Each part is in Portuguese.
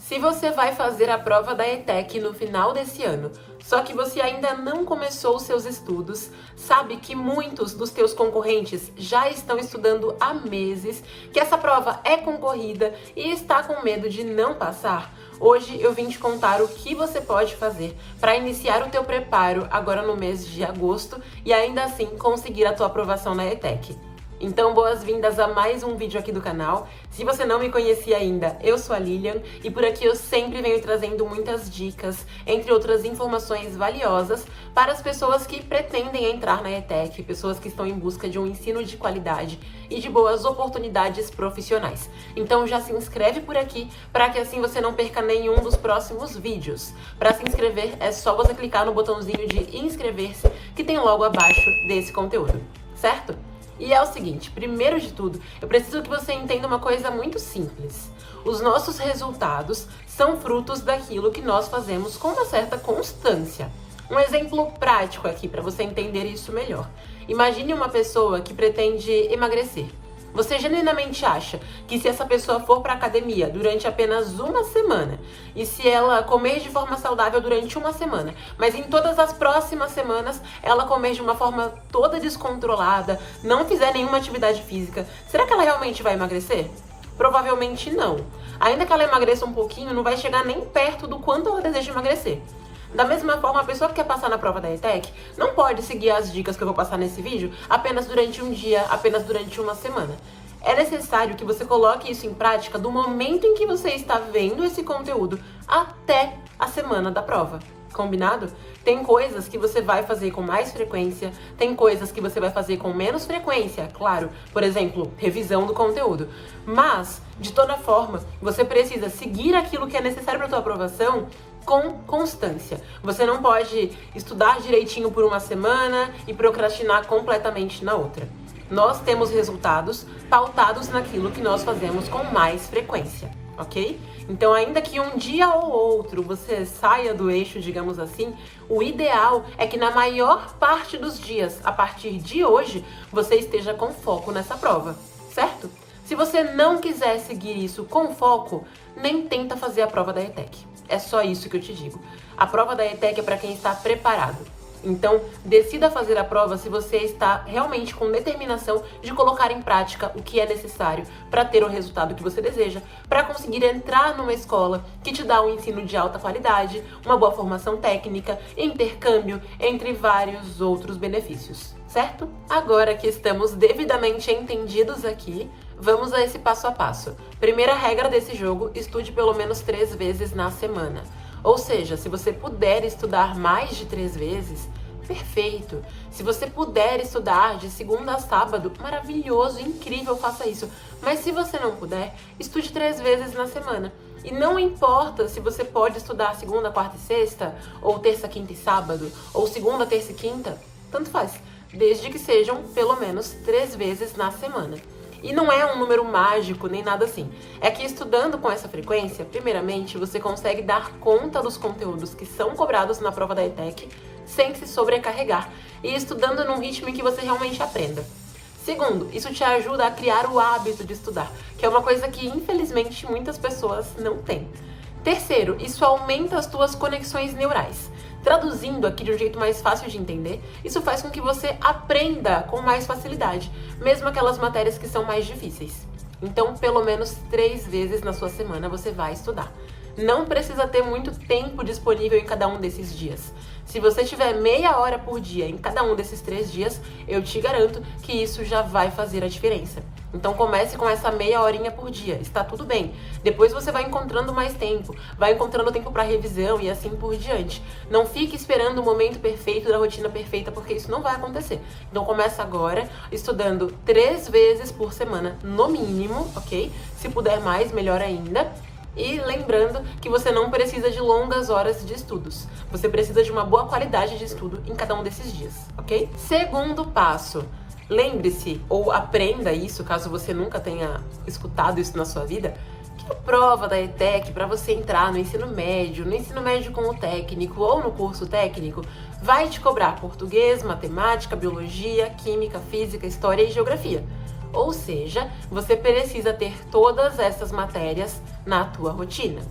Se você vai fazer a prova da ETEC no final desse ano, só que você ainda não começou os seus estudos, sabe que muitos dos teus concorrentes já estão estudando há meses, que essa prova é concorrida e está com medo de não passar, hoje eu vim te contar o que você pode fazer para iniciar o teu preparo agora no mês de agosto e ainda assim conseguir a tua aprovação na ETEC. Então, boas-vindas a mais um vídeo aqui do canal. Se você não me conhecia ainda, eu sou a Lilian e por aqui eu sempre venho trazendo muitas dicas, entre outras informações valiosas, para as pessoas que pretendem entrar na ETEC, pessoas que estão em busca de um ensino de qualidade e de boas oportunidades profissionais. Então já se inscreve por aqui para que assim você não perca nenhum dos próximos vídeos. Para se inscrever é só você clicar no botãozinho de inscrever-se que tem logo abaixo desse conteúdo, certo? E é o seguinte, primeiro de tudo, eu preciso que você entenda uma coisa muito simples. Os nossos resultados são frutos daquilo que nós fazemos com uma certa constância. Um exemplo prático aqui para você entender isso melhor. Imagine uma pessoa que pretende emagrecer. Você genuinamente acha que se essa pessoa for para a academia durante apenas uma semana e se ela comer de forma saudável durante uma semana, mas em todas as próximas semanas ela comer de uma forma toda descontrolada, não fizer nenhuma atividade física, será que ela realmente vai emagrecer? Provavelmente não. Ainda que ela emagreça um pouquinho, não vai chegar nem perto do quanto ela deseja emagrecer. Da mesma forma, a pessoa que quer passar na prova da ETEC não pode seguir as dicas que eu vou passar nesse vídeo apenas durante um dia, apenas durante uma semana. É necessário que você coloque isso em prática do momento em que você está vendo esse conteúdo até a semana da prova. Combinado? Tem coisas que você vai fazer com mais frequência, tem coisas que você vai fazer com menos frequência, claro. Por exemplo, revisão do conteúdo. Mas, de toda forma, você precisa seguir aquilo que é necessário para a tua aprovação com constância. Você não pode estudar direitinho por uma semana e procrastinar completamente na outra. Nós temos resultados pautados naquilo que nós fazemos com mais frequência, ok? Então, ainda que um dia ou outro você saia do eixo, digamos assim, o ideal é que na maior parte dos dias, a partir de hoje, você esteja com foco nessa prova, certo? Se você não quiser seguir isso com foco, nem tenta fazer a prova da ETEC. É só isso que eu te digo. A prova da ETEC é para quem está preparado. Então, decida fazer a prova se você está realmente com determinação de colocar em prática o que é necessário para ter o resultado que você deseja, para conseguir entrar numa escola que te dá um ensino de alta qualidade, uma boa formação técnica, intercâmbio, entre vários outros benefícios, certo? Agora que estamos devidamente entendidos aqui, vamos a esse passo a passo. Primeira regra desse jogo, estude pelo menos 3 vezes na semana. Ou seja, se você puder estudar mais de 3 vezes, perfeito. Se você puder estudar de segunda a sábado, maravilhoso, incrível, faça isso. Mas se você não puder, estude 3 vezes na semana. E não importa se você pode estudar segunda, quarta e sexta, ou terça, quinta e sábado, ou segunda, terça e quinta, tanto faz. Desde que sejam pelo menos 3 vezes na semana. E não é um número mágico, nem nada assim. É que estudando com essa frequência, primeiramente, você consegue dar conta dos conteúdos que são cobrados na prova da ETEC sem se sobrecarregar e estudando num ritmo em que você realmente aprenda. Segundo, isso te ajuda a criar o hábito de estudar, que é uma coisa que, infelizmente, muitas pessoas não têm. Terceiro, isso aumenta as tuas conexões neurais. Traduzindo aqui de um jeito mais fácil de entender, isso faz com que você aprenda com mais facilidade, mesmo aquelas matérias que são mais difíceis. Então, pelo menos 3 vezes na sua semana você vai estudar. Não precisa ter muito tempo disponível em cada um desses dias. Se você tiver meia hora por dia em cada um desses 3 dias, eu te garanto que isso já vai fazer a diferença. Então comece com essa meia horinha por dia, está tudo bem. Depois você vai encontrando mais tempo, vai encontrando tempo para revisão e assim por diante. Não fique esperando o momento perfeito da rotina perfeita, porque isso não vai acontecer. Então começa agora, estudando 3 vezes por semana, no mínimo, ok? Se puder mais, melhor ainda. E lembrando que você não precisa de longas horas de estudos. Você precisa de uma boa qualidade de estudo em cada um desses dias, ok? Segundo passo. Lembre-se, ou aprenda isso, caso você nunca tenha escutado isso na sua vida, que a prova da ETEC, para você entrar no ensino médio com o técnico ou no curso técnico, vai te cobrar português, matemática, biologia, química, física, história e geografia. Ou seja, você precisa ter todas essas matérias na tua rotina.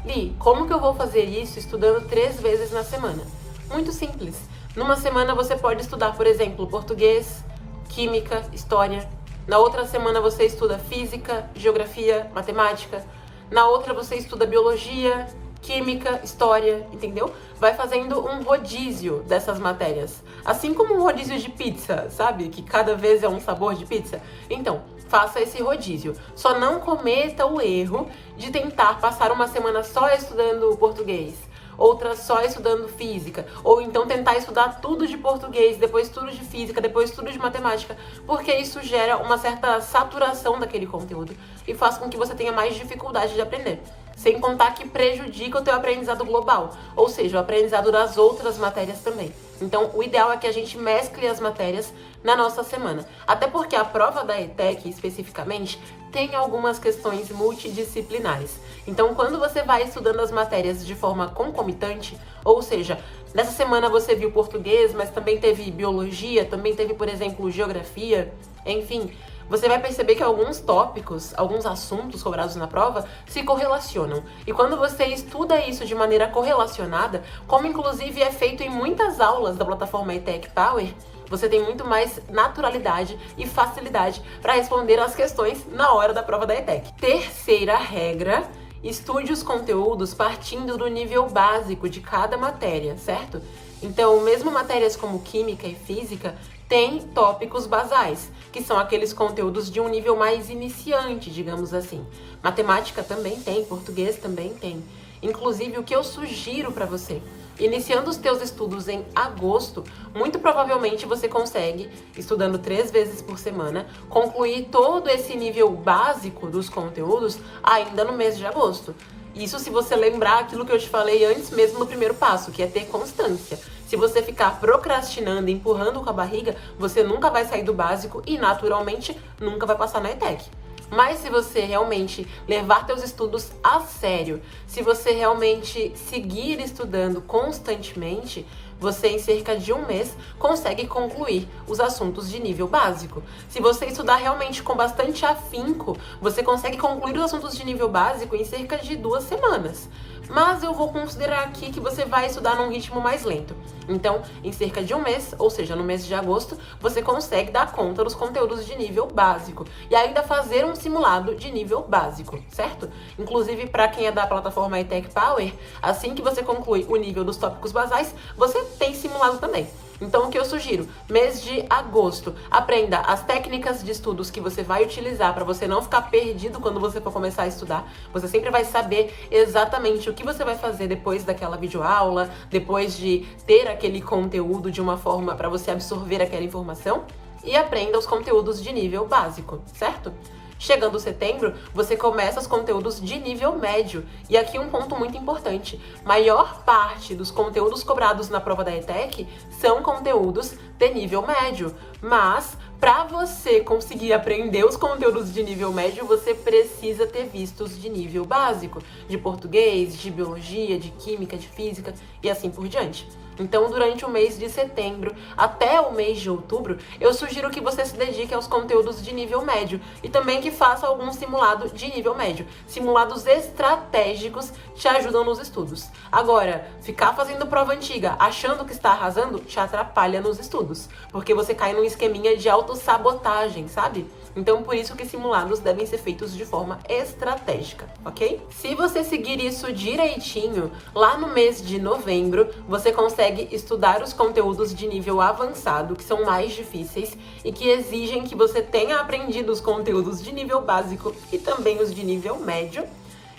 Li, como que eu vou fazer isso estudando 3 vezes na semana? Muito simples. Numa semana você pode estudar, por exemplo, português, química, história. Na outra semana você estuda física, geografia, matemática. Na outra você estuda biologia, química, história, entendeu? Vai fazendo um rodízio dessas matérias. Assim como um rodízio de pizza, sabe? Que cada vez é um sabor de pizza. Então, faça esse rodízio. Só não cometa o erro de tentar passar uma semana só estudando português, outra só estudando física, ou então tentar estudar tudo de português, depois tudo de física, depois tudo de matemática, porque isso gera uma certa saturação daquele conteúdo e faz com que você tenha mais dificuldade de aprender. Sem contar que prejudica o teu aprendizado global, ou seja, o aprendizado das outras matérias também. Então, o ideal é que a gente mescle as matérias na nossa semana. Até porque a prova da ETEC, especificamente, tem algumas questões multidisciplinares. Então, quando você vai estudando as matérias de forma concomitante, ou seja, nessa semana você viu português, mas também teve biologia, também teve, por exemplo, geografia, enfim, você vai perceber que alguns tópicos, alguns assuntos cobrados na prova se correlacionam. E quando você estuda isso de maneira correlacionada, como inclusive é feito em muitas aulas da plataforma ETEC Power, você tem muito mais naturalidade e facilidade para responder as questões na hora da prova da ETEC. Terceira regra: estude os conteúdos partindo do nível básico de cada matéria, certo? Então, mesmo matérias como química e física têm tópicos basais, que são aqueles conteúdos de um nível mais iniciante, digamos assim. Matemática também tem, português também tem. Inclusive, o que eu sugiro para você, iniciando os teus estudos em agosto, muito provavelmente você consegue, estudando 3 vezes por semana, concluir todo esse nível básico dos conteúdos ainda no mês de agosto. Isso se você lembrar aquilo que eu te falei antes mesmo no primeiro passo, que é ter constância. Se você ficar procrastinando, empurrando com a barriga, você nunca vai sair do básico e, naturalmente, nunca vai passar na ETEC. Mas se você realmente levar teus estudos a sério, se você realmente seguir estudando constantemente, você em cerca de 1 mês consegue concluir os assuntos de nível básico. Se você estudar realmente com bastante afinco, você consegue concluir os assuntos de nível básico em cerca de 2 semanas. Mas eu vou considerar aqui que você vai estudar num ritmo mais lento. Então, em cerca de 1 mês, ou seja, no mês de agosto, você consegue dar conta dos conteúdos de nível básico e ainda fazer um simulado de nível básico, certo? Inclusive, para quem é da plataforma ETEC Power, assim que você conclui o nível dos tópicos basais, você tem simulado também. Então, o que eu sugiro? Mês de agosto, aprenda as técnicas de estudos que você vai utilizar para você não ficar perdido quando você for começar a estudar. Você sempre vai saber exatamente o que você vai fazer depois daquela videoaula, depois de ter aquele conteúdo de uma forma para você absorver aquela informação. E aprenda os conteúdos de nível básico, certo? Chegando setembro, você começa os conteúdos de nível médio. E aqui um ponto muito importante: maior parte dos conteúdos cobrados na prova da ETEC são conteúdos de nível médio. Mas, para você conseguir aprender os conteúdos de nível médio, você precisa ter vistos de nível básico, de português, de biologia, de química, de física e assim por diante. Então, durante o mês de setembro até o mês de outubro, eu sugiro que você se dedique aos conteúdos de nível médio e também que faça algum simulado de nível médio. Simulados estratégicos te ajudam nos estudos. Agora, ficar fazendo prova antiga achando que está arrasando te atrapalha nos estudos, porque você cai num esqueminha de autossabotagem, sabe? Então, por isso que simulados devem ser feitos de forma estratégica, ok? Se você seguir isso direitinho, lá no mês de novembro, você consegue estudar os conteúdos de nível avançado, que são mais difíceis e que exigem que você tenha aprendido os conteúdos de nível básico e também os de nível médio.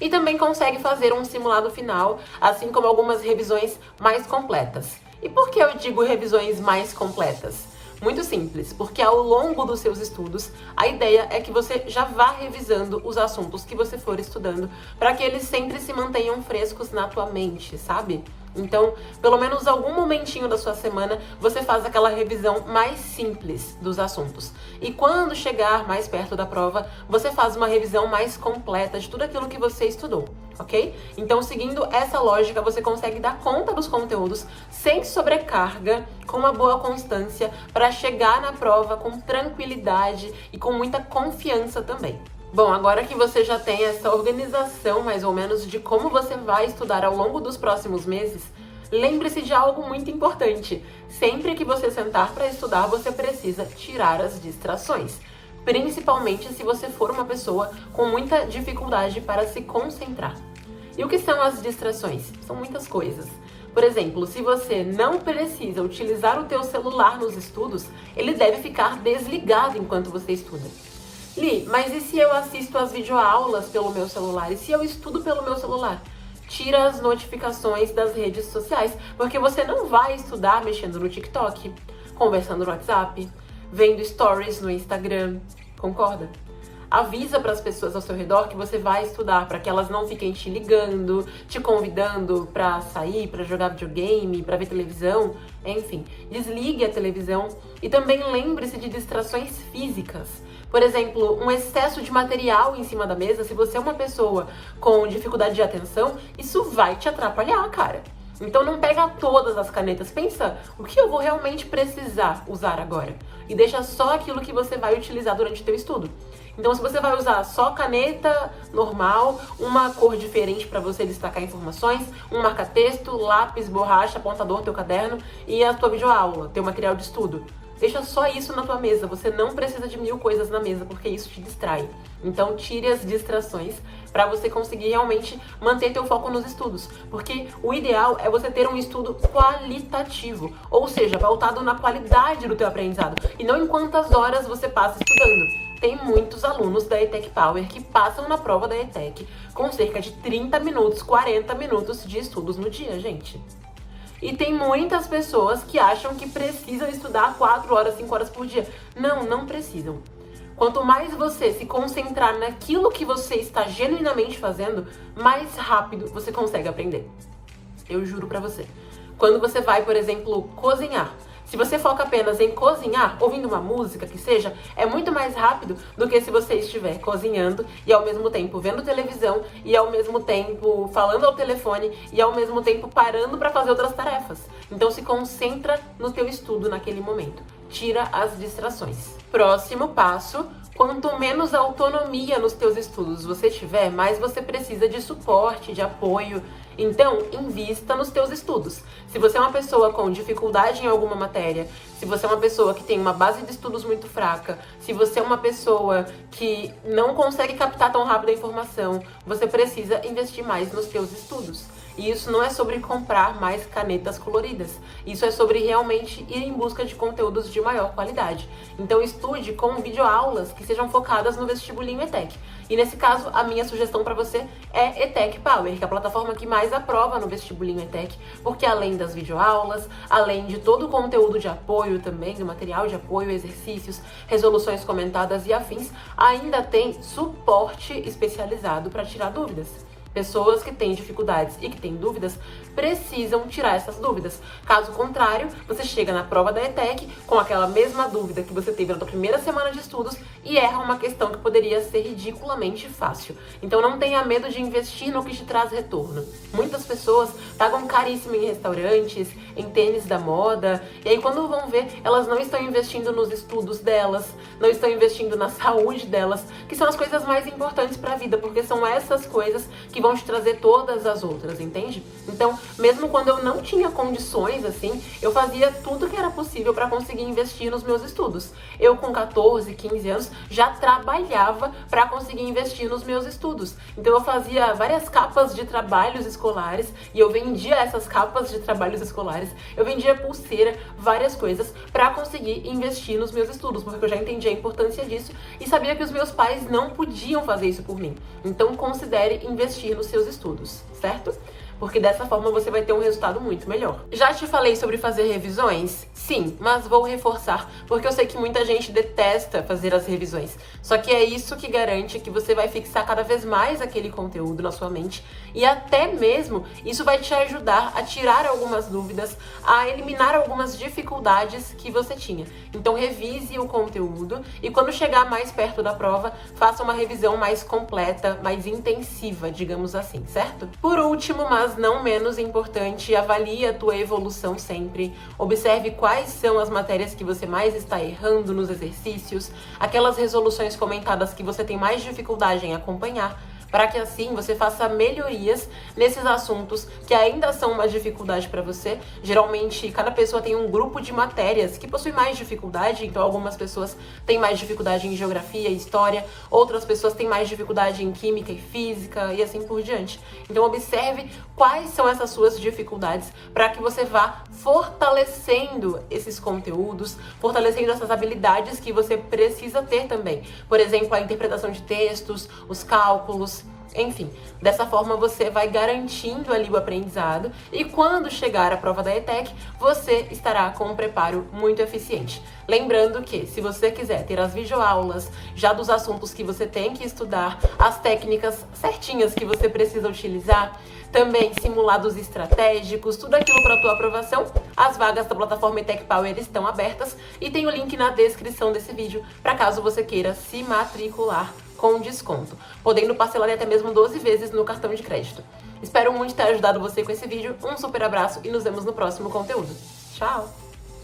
E também consegue fazer um simulado final, assim como algumas revisões mais completas. E por que eu digo revisões mais completas? Muito simples, porque ao longo dos seus estudos, a ideia é que você já vá revisando os assuntos que você for estudando, para que eles sempre se mantenham frescos na tua mente, sabe? Então, pelo menos algum momentinho da sua semana, você faz aquela revisão mais simples dos assuntos. E quando chegar mais perto da prova, você faz uma revisão mais completa de tudo aquilo que você estudou, ok? Então, seguindo essa lógica, você consegue dar conta dos conteúdos sem sobrecarga, com uma boa constância, para chegar na prova com tranquilidade e com muita confiança também. Bom, agora que você já tem essa organização mais ou menos de como você vai estudar ao longo dos próximos meses, lembre-se de algo muito importante. Sempre que você sentar para estudar, você precisa tirar as distrações. Principalmente se você for uma pessoa com muita dificuldade para se concentrar. E o que são as distrações? São muitas coisas. Por exemplo, se você não precisa utilizar o teu celular nos estudos, ele deve ficar desligado enquanto você estuda. Li, mas e se eu assisto as videoaulas pelo meu celular? E se eu estudo pelo meu celular? Tira as notificações das redes sociais, porque você não vai estudar mexendo no TikTok, conversando no WhatsApp, vendo stories no Instagram, concorda? Avisa para as pessoas ao seu redor que você vai estudar, para que elas não fiquem te ligando, te convidando para sair, para jogar videogame, para ver televisão, enfim. Desligue a televisão e também lembre-se de distrações físicas. Por exemplo, um excesso de material em cima da mesa, se você é uma pessoa com dificuldade de atenção, isso vai te atrapalhar, cara. Então não pega todas as canetas, pensa o que eu vou realmente precisar usar agora e deixa só aquilo que você vai utilizar durante o teu estudo. Então se você vai usar só caneta normal, uma cor diferente para você destacar informações, um marca-texto, lápis, borracha, apontador, teu caderno e a tua videoaula, teu material de estudo. Deixa só isso na tua mesa, você não precisa de 1000 coisas na mesa, porque isso te distrai. Então tire as distrações para você conseguir realmente manter teu foco nos estudos. Porque o ideal é você ter um estudo qualitativo, ou seja, pautado na qualidade do teu aprendizado, e não em quantas horas você passa estudando. Tem muitos alunos da ETEC Power que passam na prova da ETEC com cerca de 30 minutos, 40 minutos de estudos no dia, gente. E tem muitas pessoas que acham que precisam estudar 4 horas, 5 horas por dia. Não, não precisam. Quanto mais você se concentrar naquilo que você está genuinamente fazendo, mais rápido você consegue aprender. Eu juro pra você. Quando você vai, por exemplo, cozinhar, se você foca apenas em cozinhar, ouvindo uma música que seja, é muito mais rápido do que se você estiver cozinhando e ao mesmo tempo vendo televisão e ao mesmo tempo falando ao telefone e ao mesmo tempo parando para fazer outras tarefas. Então se concentra no teu estudo naquele momento. Tira as distrações. Próximo passo. Quanto menos autonomia nos teus estudos você tiver, mais você precisa de suporte, de apoio. Então, invista nos teus estudos. Se você é uma pessoa com dificuldade em alguma matéria, se você é uma pessoa que tem uma base de estudos muito fraca, se você é uma pessoa que não consegue captar tão rápido a informação, você precisa investir mais nos teus estudos. E isso não é sobre comprar mais canetas coloridas. Isso é sobre realmente ir em busca de conteúdos de maior qualidade. Então estude com videoaulas que sejam focadas no vestibulinho ETEC. E nesse caso, a minha sugestão para você é ETEC Power, que é a plataforma que mais aprova no vestibulinho ETEC, porque além das videoaulas, além de todo o conteúdo de apoio também, do material de apoio, exercícios, resoluções comentadas e afins, ainda tem suporte especializado para tirar dúvidas. Pessoas que têm dificuldades e que têm dúvidas precisam tirar essas dúvidas. Caso contrário, você chega na prova da ETEC com aquela mesma dúvida que você teve na sua primeira semana de estudos e erra uma questão que poderia ser ridiculamente fácil. Então não tenha medo de investir no que te traz retorno. Muitas pessoas pagam caríssimo em restaurantes, em tênis da moda, e aí quando vão ver, elas não estão investindo nos estudos delas, não estão investindo na saúde delas, que são as coisas mais importantes para a vida, porque são essas coisas que vão te trazer todas as outras, entende? Então, mesmo quando eu não tinha condições, assim, eu fazia tudo que era possível para conseguir investir nos meus estudos. Eu, com 14, 15 anos, já trabalhava para conseguir investir nos meus estudos. Então, eu fazia várias capas de trabalhos escolares e eu vendia essas capas de trabalhos escolares. Eu vendia pulseira, várias coisas, para conseguir investir nos meus estudos, porque eu já entendi a importância disso e sabia que os meus pais não podiam fazer isso por mim. Então, considere investir nos seus estudos, certo? Porque dessa forma você vai ter um resultado muito melhor. Já te falei sobre fazer revisões? Sim, mas vou reforçar, porque eu sei que muita gente detesta fazer as revisões. Só que é isso que garante que você vai fixar cada vez mais aquele conteúdo na sua mente e até mesmo isso vai te ajudar a tirar algumas dúvidas, a eliminar algumas dificuldades que você tinha. Então revise o conteúdo e quando chegar mais perto da prova, faça uma revisão mais completa, mais intensiva, digamos assim, certo? Por último, mas Mas não menos importante, avalie a tua evolução sempre. Observe quais são as matérias que você mais está errando nos exercícios, aquelas resoluções comentadas que você tem mais dificuldade em acompanhar, para que assim você faça melhorias nesses assuntos que ainda são uma dificuldade para você. Geralmente, cada pessoa tem um grupo de matérias que possui mais dificuldade, então algumas pessoas têm mais dificuldade em geografia e história, outras pessoas têm mais dificuldade em química e física e assim por diante. Então observe quais são essas suas dificuldades para que você vá fortalecendo esses conteúdos, fortalecendo essas habilidades que você precisa ter também. Por exemplo, a interpretação de textos, os cálculos, enfim, dessa forma você vai garantindo ali o aprendizado e quando chegar a prova da ETEC, você estará com um preparo muito eficiente. Lembrando que, se você quiser ter as videoaulas já dos assuntos que você tem que estudar, as técnicas certinhas que você precisa utilizar, também simulados estratégicos, tudo aquilo para a tua aprovação, as vagas da plataforma ETEC Power estão abertas e tem o link na descrição desse vídeo para caso você queira se matricular com desconto, podendo parcelar até mesmo 12 vezes no cartão de crédito. Espero muito ter ajudado você com esse vídeo, um super abraço e nos vemos no próximo conteúdo. Tchau!